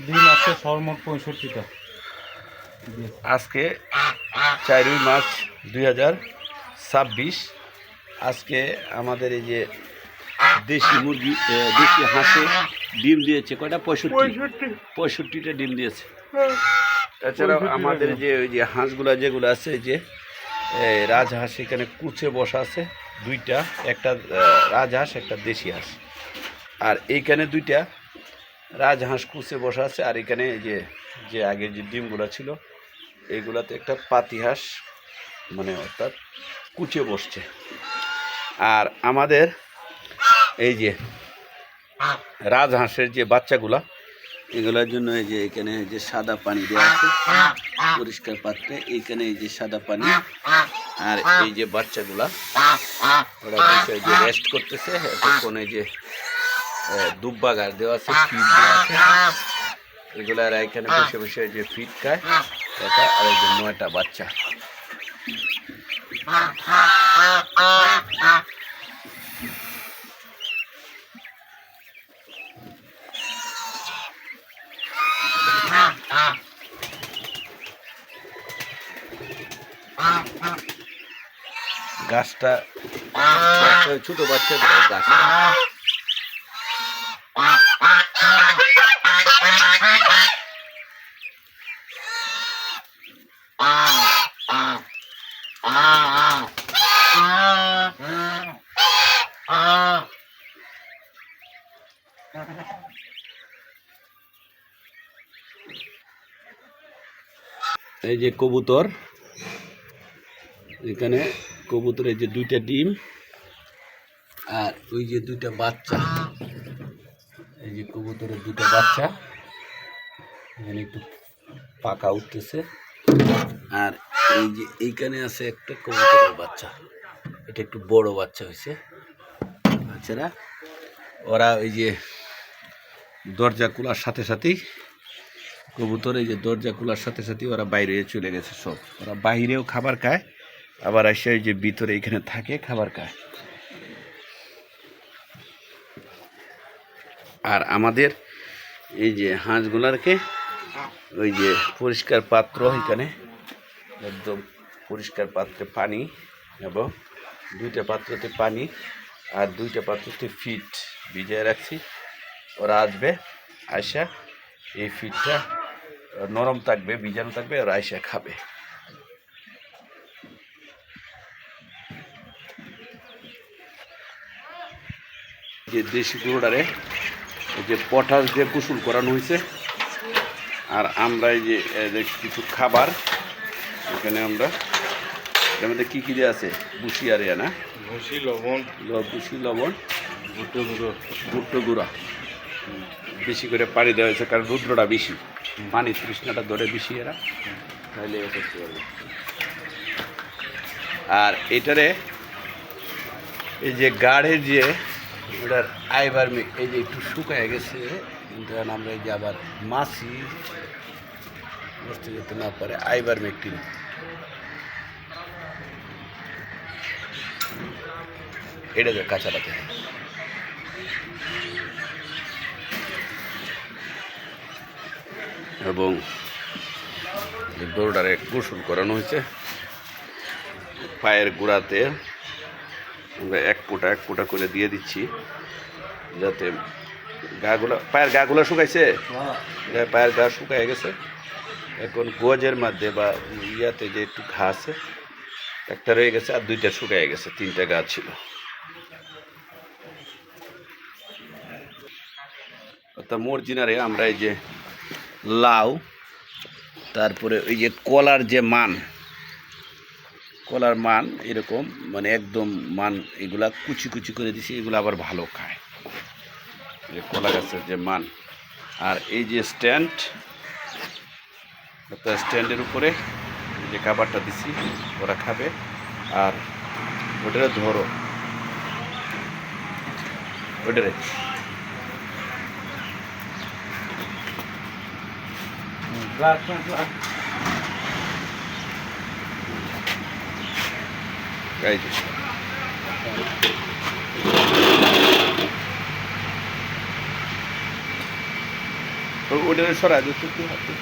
ডিম আছে সর্বমোট 65টা। আজকে 4 মার্চ 2026। আজকে আমাদের এই যে দেশি মুরগি, দেশি হাঁসে ডিম দিয়েছে কয়টা? 65টা ডিম দিয়েছে। তাছাড়াও আমাদের যে ওই যে হাঁসগুলা যেগুলো আছে, যে রাজহাঁস এখানে কুচে বসা আছে দুইটা, একটা রাজহাঁস একটা দেশি হাঁস। আর এইখানে দুইটা রাজহাঁস কুচে বসা আছে। আর এখানে যে যে আগে যে ডিমগুলো ছিল এইগুলাতে একটা পাতিহাঁস মানে অর্থাৎ কুচে বসছে। আর আমাদের এই যে রাজহাঁসের যে বাচ্চাগুলা, এগুলোর জন্য এই যে এখানে যে সাদা পানি দেওয়া আছে পরিষ্কার পাত্রে, এইখানে এই যে সাদা পানি। আর এই যে বাচ্চাগুলা ওরা এই যে রেস্ট করতেছে, এখন এই যে দুব্বাগার দেওয়া আছে, ফিড দেওয়া আছে, এগুলো আর এখানে বসে বসে যে ফিড খায় এটা। আর এই যে 9টা বাচ্চা। গাছটা ছোট বাচ্চা গাছ। এই যে কবুতর, এখানে কবুতরের যে 2টা ডিম আর ওই যে 2টা বাচ্চা। এই যে কবুতরের 2টা বাচ্চা এখানে একটু পাকা উঠতেছে। আর এই যে এইখানে আছে একটা কবুতরের বাচ্চা, এটা একটু বড় বাচ্চা হয়েছে। বাচ্চারা ওরা ওই যে দরজা খোলার সাথে সাথেই, কবুতর এই যে দরজা খোলার সাথে সাথেই ওরা বাইরে চলে গেছে সব। ওরা বাইরেও খাবার খায়, আবার এসে ওই যে ভিতরে এখানে থাকে খাবার খায়। আর আমাদের এই যে হাঁসগুলারকে ওই যে পরিষ্কার পাত্র, এখানে একদম পরিষ্কার পাত্রে পানি, এবং 2টা পাত্রতে পানি আর 2টা পাত্রতে ফিড ভিজিয়ে রাখছি। ওরা আসবে, আয়সা এই ফিডটা নরম থাকবে, ভিজানো থাকবে, ওরা আয়সা খাবে। যে দেশি গরুটারে এই যে পটাশ দিয়ে গোসল করানো হয়েছে। আর আমরা এই যে কিছু খাবার এখানে আমরা, এর মধ্যে কী কী দিয়ে আছে? বুসি আর না ভুসি, লবণ, বুসি, লবণ, ভুট্টো গুঁড়ো, ভুট্টো গুঁড়া বেশি করে পানি দেওয়া হয়েছে, কারণ রুদ্রটা বেশি, পানি তৃষ্ণাটা ধরে বেশি এরা, তাহলে এ করতে পারবে। আর এটারে এই যে গাঢ়ের যে ওটার আইবার এই যে একটু শুকায় গেছে, আমরা এই যে আবার মাছি বসতে যেতে না পারে, আইবার মেকটিন এটা যে কাঁচাটাতে। এবং গরুটারে গোসল করানো হয়েছে। পায়ের গোড়াতে আমরা এক ফোঁটা করে দিয়ে দিচ্ছি, যাতে পায়ের গাগুলো শুকাইছে, পায়ের গা শুকায় গেছে। এখন গোজের মধ্যে বা ইয়াতে যে একটু ঘাস একটা রয়ে গেছে, আর 2টা শুকায় গেছে, 3টা গাছ ছিল। অর্থাৎ মর্জিনারে আমরা এই যে লাউ, তারপরে ওই যে কলার যে কলার মান এরকম মানে একদম মান, এগুলা কুচি কুচি করে দিছি, এগুলো আবার ভালো খায়, যে কলা গাছের যে মান। আর এই যে স্ট্যান্ড, স্ট্যান্ডের উপরে যে খাবারটা দিছি ওরা খাবে। আর ওটারে ধরো, ওটারে ওটা সরাই দিচ্ছি একটু হাতে।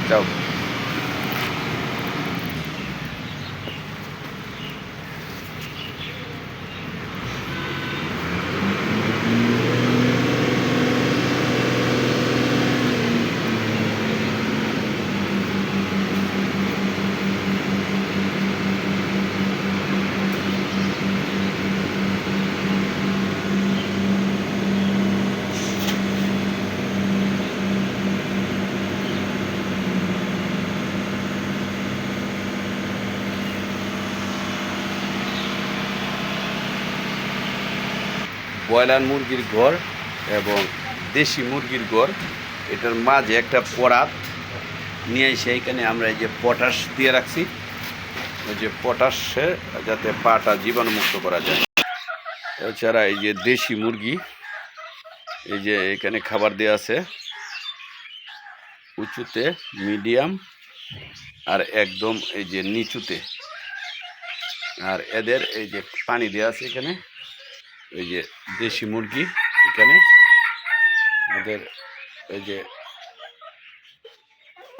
যাও ব্রয়লার মুরগির ঘর এবং দেশি মুরগির ঘর, এটার মাঝে একটা পরাত নিয়ে এসে এখানে আমরা এই যে পটাশ দিয়ে রাখছি, ওই যে পটাশে যাতে পাটা জীবাণুমুক্ত করা যায়। এছাড়া এই যে দেশি মুরগি, এই যে এখানে খাবার দেওয়া আছে উঁচুতে, মিডিয়াম আর একদম এই যে নিচুতে। আর এদের এই যে পানি দেওয়া আছে এখানে, এই যে দেশি মুরগি এখানে ওদের এই যে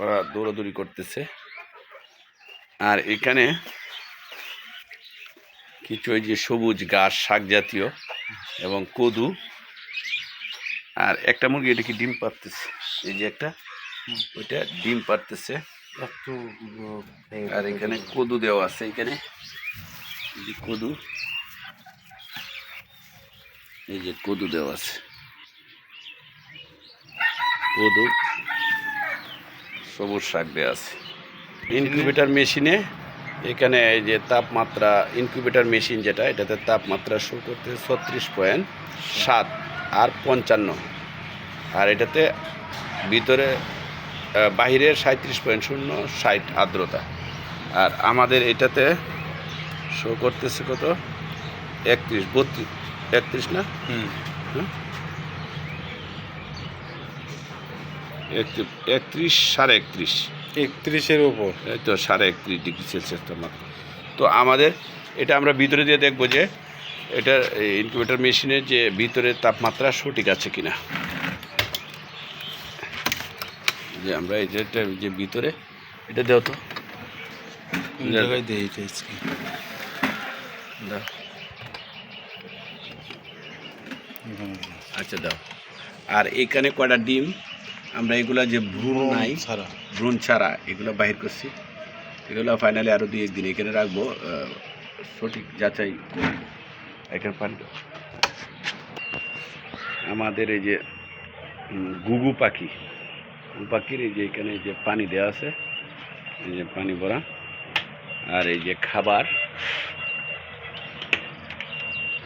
ওরা দৌড়াদৌড়ি করতেছে। আর এখানে কিছু ওই যে সবুজ ঘাস, শাক জাতীয় এবং কদু। আর একটা মুরগি এটা কি ডিম পাড়তেছে, এই যে একটা, ওইটা ডিম পাড়তেছে। আর এখানে কদু দেওয়া আছে, এখানে কদু, এই যে কদু দেওয়া আছে, কদু, সবুজ শাক দেওয়া আছে। ইনকিউবেটর মেশিনে এখানে এই যে তাপমাত্রা, ইনকিউবেটর মেশিন যেটা, এটাতে তাপমাত্রা শো করতে 36.7 আর 55। আর এটাতে ভিতরে বাহিরে 37.0 60 আর্দ্রতা। আর আমাদের এটাতে শো করতেছে কত, 31, 32, 31 না, হ্যাঁ 31, 31.5, 31-এর উপর, এই তো 31.5 ডিগ্রি সেলসিয়াস তাপমাত্রা। তো আমাদের এটা আমরা ভিতরে দিয়ে দেখবো যে এটার ইনকিউবেটর মেশিনের যে ভিতরে তাপমাত্রা সঠিক আছে কিনা। যে আমরা এই যে ভিতরে এটা দেও তো, জায়গায় দেই আচ্ছা দাও। আর এখানে কয়টা ডিম আমরা এগুলা যে ভ্রূণ নাই, ভ্রূণ ছাড়া এগুলো বাহির করছি, এগুলো ফাইনালি আরও 2-1 দিন এখানে রাখবো, সঠিক যাচাই করব। এখানে পানি আমাদের এই যে ঘুঘু পাখির এই যে এখানে যে পানি দেওয়া আছে, এই যে পানি ভরা। আর এই যে খাবার,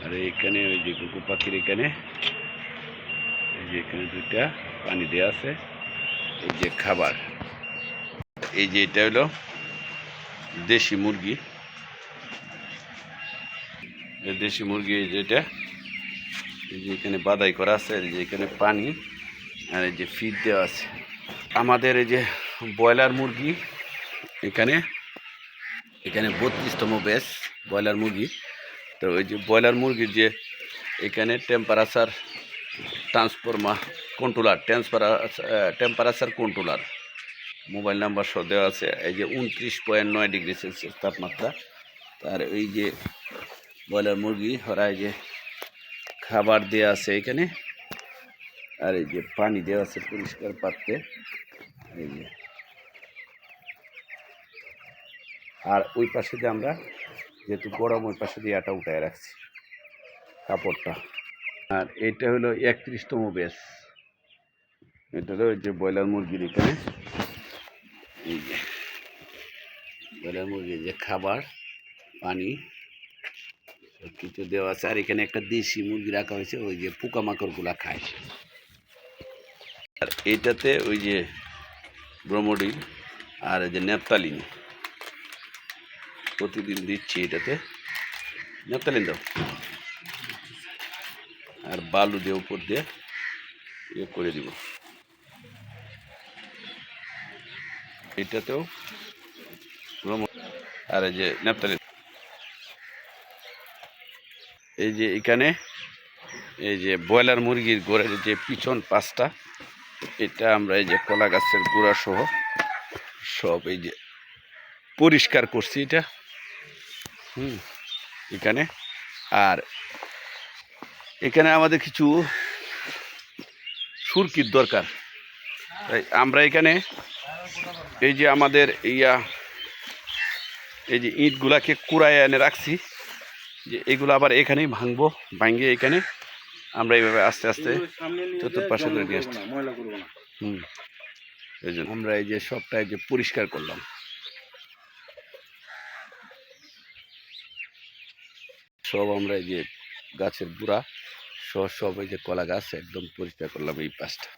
আর এইখানে ওই যে ঘুঘু পাখির এখানে এই যে এখানে 2টা পানি দেওয়া আছে, এই যে খাবার। এই যে এটা হলো দেশি মুরগি, দেশি মুরগি যেটা, এই যে এখানে বাদাই করা আছে, এই যে এখানে পানি, আর এই যে ফিড দেওয়া আছে। আমাদের এই যে ব্রয়লার মুরগি এখানে 32তম ব্যাচ ব্রয়লার মুরগি। তো ওই যে ব্রয়লার মুরগির যে এখানে temperature temperature controller mobile number সহ দেওয়া আছে। এই যে 29.9 ডিগ্রি সেলসিয়াস তাপমাত্রা। আর এই যে ব্রয়লার মুরগি ওরা এই যে খাবার দেওয়া আছে এখানে, আর এই যে পানি দেওয়া আছে পরিষ্কার পাত্রে, এই যে। আর ওই পাশে দিয়ে আমরা যেহেতু গরম, ওই পাশে দিয়ে আটা উঠায় রাখছি কাপড়টা। আর এটা হলো 31তম ব্যাচ, এটা হলো ওই যে ব্রয়লার মুরগির এখানে এই যে ব্রয়লার মুরগির যে খাবার, পানি সব কিছু দেওয়া আছে। আর এখানে একটা দেশি মুরগি রাখা হয়েছে, ওই যে পোকামাকড়গুলা খায়। আর এইটাতে ওই যে ব্রোমোডিন আর এই যে ন্যাপথালিন প্রতিদিন দিচ্ছি, এটাতে ন্যাপথালিন দাও। আর বালু দিয়ে উপর দিয়ে ইয়ে করে দিব। এটাতেও আর এই যে ন্যাপথালিন, এই যে এখানে এই যে ব্রয়লার মুরগির ঘরের যে পিছন পাশটা, এটা আমরা এই যে কলা গাছের গুঁড়া সহ সব এই যে পরিষ্কার করছি এটা এখানে। আর এখানে আমাদের কিছু সুরকির দরকার, তাই আমরা এখানে এই যে আমাদের এই যে ইটগুলাকে কুড়ায় এনে রাখছি, যে এগুলো আবার এখানেই ভাঙবো, ভাঙিয়ে এখানে আমরা এইভাবে আস্তে আস্তে চতুর্পাশে করে নিয়ে আসছি। এই জন্য আমরা এই যে সবটা এই যে পরিষ্কার করলাম, সব আমরা এই যে গাছের গুঁড়া সব এই যে কলা গাছ একদম পরিষ্কার করলাম এই পাশটা।